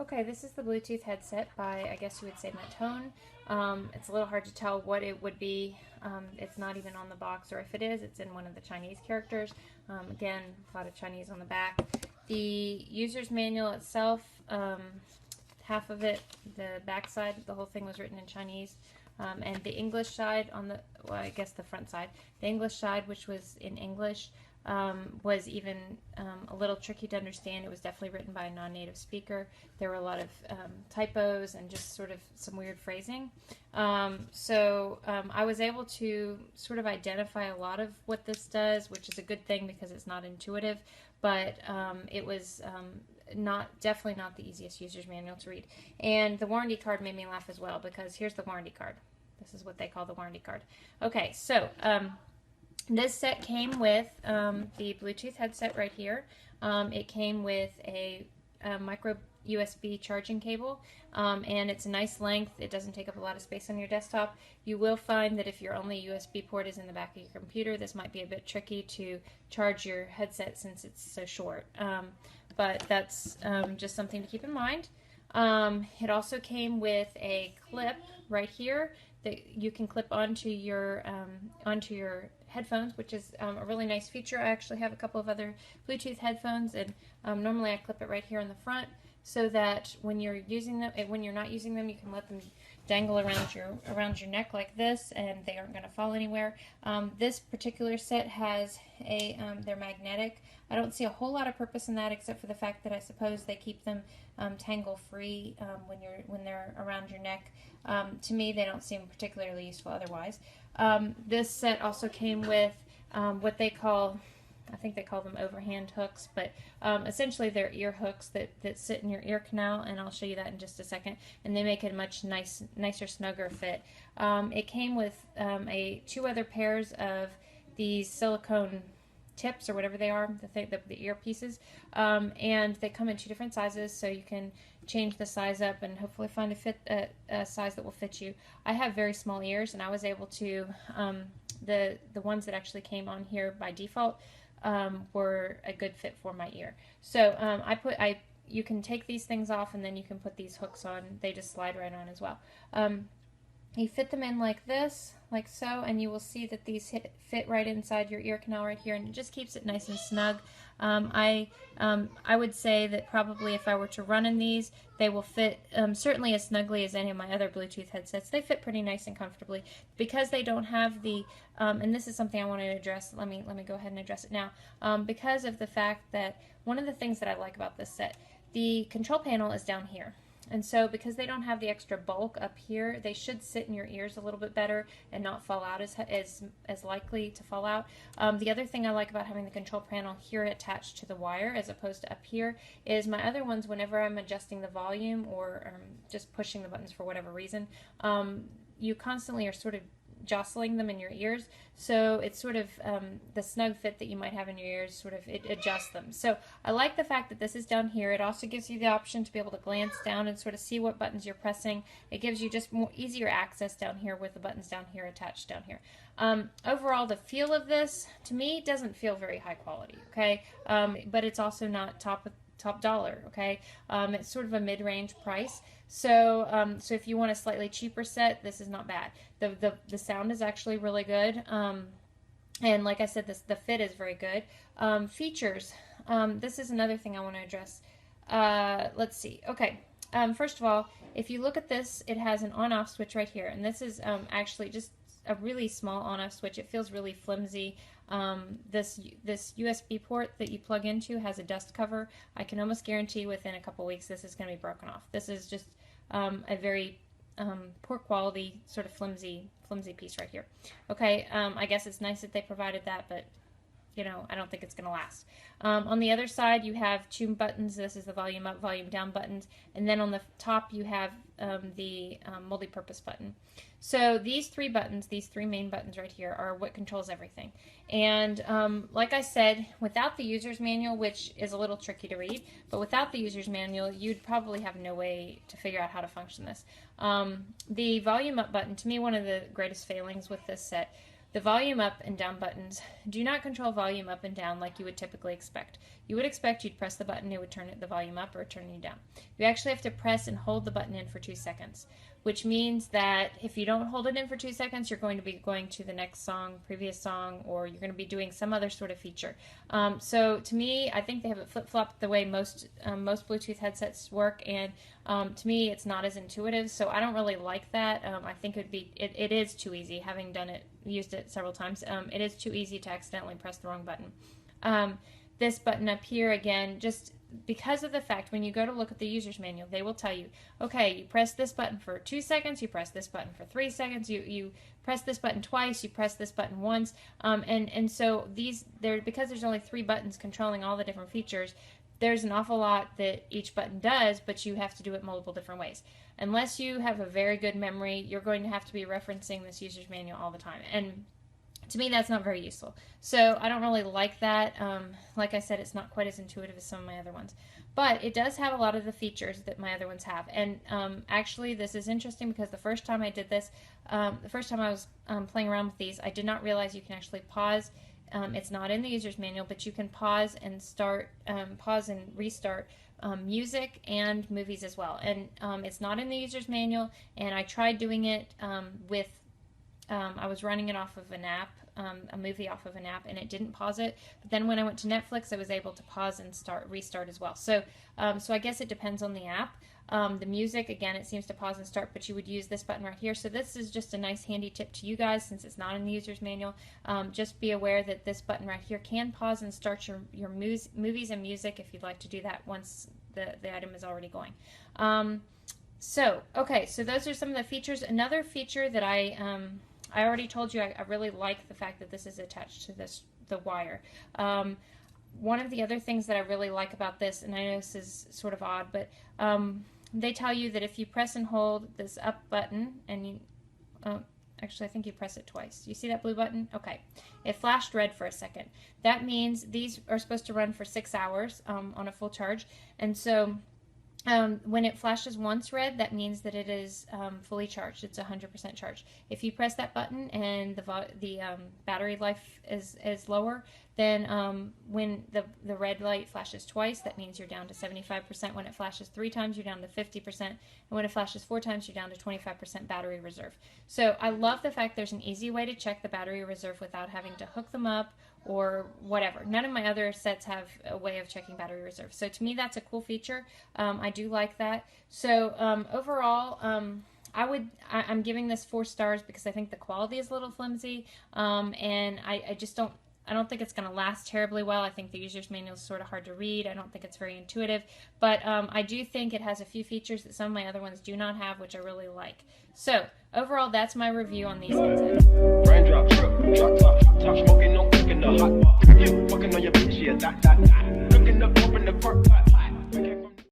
Okay, this is the Bluetooth headset by, I guess you would say, Matone. It's a little hard to tell what it would be. It's not even on the box, or if it is, it's in one of the Chinese characters. Again, a lot of Chinese on the back. The user's manual itself, half of it, the back side, the whole thing was written in Chinese. And the English side on the, well, I guess the front side, the English side, which was in English, was even a little tricky to understand. It was definitely written by a non-native speaker. There were a lot of typos and just sort of some weird phrasing. I was able to sort of identify a lot of what this does, which is a good thing because it's not intuitive, but it was definitely not the easiest user's manual to read. And the warranty card made me laugh as well, because here's the warranty card. This is what they call the warranty card. Okay, so this set came with the Bluetooth headset right here. It came with a micro USB charging cable, and it's a nice length. It doesn't take up a lot of space on your desktop. You will find that if your only USB port is in the back of your computer, this might be a bit tricky to charge your headset since it's so short. But that's just something to keep in mind. It also came with a clip right here that you can clip onto your headphones, which is a really nice feature. I actually have a couple of other Bluetooth headphones, and normally I clip it right here in the front, so that when you're using them, when you're not using them, you can let them dangle around your neck like this, and they aren't going to fall anywhere. This particular set has they're magnetic. I don't see a whole lot of purpose in that, except for the fact that I suppose they keep them tangle free when they're around your neck. To me, they don't seem particularly useful otherwise. This set also came with what they call, I think they call them overhand hooks, but essentially they're ear hooks that sit in your ear canal, and I'll show you that in just a second, and they make it a much nicer, snugger fit. It came with two other pairs of these silicone tips, or whatever they are, the earpieces, and they come in two different sizes, so you can change the size up and hopefully find a size that will fit you. I have very small ears, and I was able to, the ones that actually came on here by default were a good fit for my ear. So you can take these things off, and then you can put these hooks on. They just slide right on as well. You fit them in like this, like so, and you will see that these fit right inside your ear canal right here, and it just keeps it nice and snug. I would say that probably if I were to run in these, they will fit certainly as snugly as any of my other Bluetooth headsets. They fit pretty nice and comfortably because they don't have the, and this is something I want to address. Let me go ahead and address it now. Because of the fact that one of the things that I like about this set, the control panel is down here. And so because they don't have the extra bulk up here, they should sit in your ears a little bit better and not fall out as likely to fall out. The other thing I like about having the control panel here attached to the wire as opposed to up here is my other ones, whenever I'm adjusting the volume or just pushing the buttons for whatever reason, you constantly are sort of jostling them in your ears, so it's sort of the snug fit that you might have in your ears, sort of it adjusts them. So I like the fact that this is down here. It also gives you the option to be able to glance down and sort of see what buttons you're pressing. It gives you just more easier access down here with the buttons down here attached down here. Overall, the feel of this to me doesn't feel very high quality, okay, but it's also not top dollar, okay? It's sort of a mid-range price. So if you want a slightly cheaper set, this is not bad. The sound is actually really good. And like I said, the fit is very good. Features. This is another thing I want to address. Let's see. Okay. First of all, if you look at this, it has an on-off switch right here, and this is actually just a really small on-off switch. It feels really flimsy. This USB port that you plug into has a dust cover. I can almost guarantee within a couple weeks this is going to be broken off. This is just a very poor quality, sort of flimsy piece right here. Okay, I guess it's nice that they provided that, but you know, I don't think it's going to last. On the other side, you have two buttons. This is the volume up, volume down buttons. And then on the top, you have the multi-purpose button. So these three buttons, these three main buttons right here, are what controls everything. And like I said, without the user's manual, which is a little tricky to read, but without the user's manual, you'd probably have no way to figure out how to function this. The volume up button, to me, one of the greatest failings with this set The volume up and down buttons do not control volume up and down like you would typically expect. You would expect you'd press the button, it would turn the volume up or turn you down. You actually have to press and hold the button in for 2 seconds, which means that if you don't hold it in for 2 seconds, you're going to be going to the next song, previous song, or you're going to be doing some other sort of feature. So to me, I think they have it flip-flopped the way most Bluetooth headsets work, and to me, it's not as intuitive, so I don't really like that. I think it is too easy, having used it several times. It is too easy to accidentally press the wrong button. This button up here, again, just because of the fact when you go to look at the user's manual, they will tell you, okay, you press this button for 2 seconds, you press this button for 3 seconds, you press this button twice, you press this button once, and so because there's only 3 buttons controlling all the different features, there's an awful lot that each button does, but you have to do it multiple different ways. Unless you have a very good memory, you're going to have to be referencing this user's manual all the time, and to me, that's not very useful. So I don't really like that. Like I said, it's not quite as intuitive as some of my other ones. But it does have a lot of the features that my other ones have. And actually, this is interesting because the first time I did this, the first time I was playing around with these, I did not realize you can actually pause. It's not in the user's manual, but you can pause and restart music and movies as well. And it's not in the user's manual, and I tried doing it with I was running it off of an app, a movie off of an app, and it didn't pause it. But then when I went to Netflix, I was able to pause and restart as well. So I guess it depends on the app. The music, again, it seems to pause and start, but you would use this button right here. So this is just a nice handy tip to you guys since it's not in the user's manual. Just be aware that this button right here can pause and start your movies and music if you'd like to do that once the item is already going. So those are some of the features. Another feature that I already told you I really like the fact that this is attached to the wire. One of the other things that I really like about this, and I know this is sort of odd, but they tell you that if you press and hold this up button, and you, actually I think you press it twice. You see that blue button? Okay. It flashed red for a second. That means these are supposed to run for 6 hours on a full charge, and so when it flashes once red, that means that it is fully charged. It's 100% charged. If you press that button and the battery life is lower, then when the red light flashes twice, that means you're down to 75%. When it flashes 3 times, you're down to 50%. And when it flashes 4 times, you're down to 25% battery reserve. So I love the fact there's an easy way to check the battery reserve without having to hook them up or whatever. None of my other sets have a way of checking battery reserve. So to me, that's a cool feature. I do like that. So overall, I'm giving this 4 stars because I think the quality is a little flimsy, and I don't think it's going to last terribly well. I think the user's manual is sort of hard to read. I don't think it's very intuitive, but I do think it has a few features that some of my other ones do not have, which I really like. So overall, that's my review on these headsets.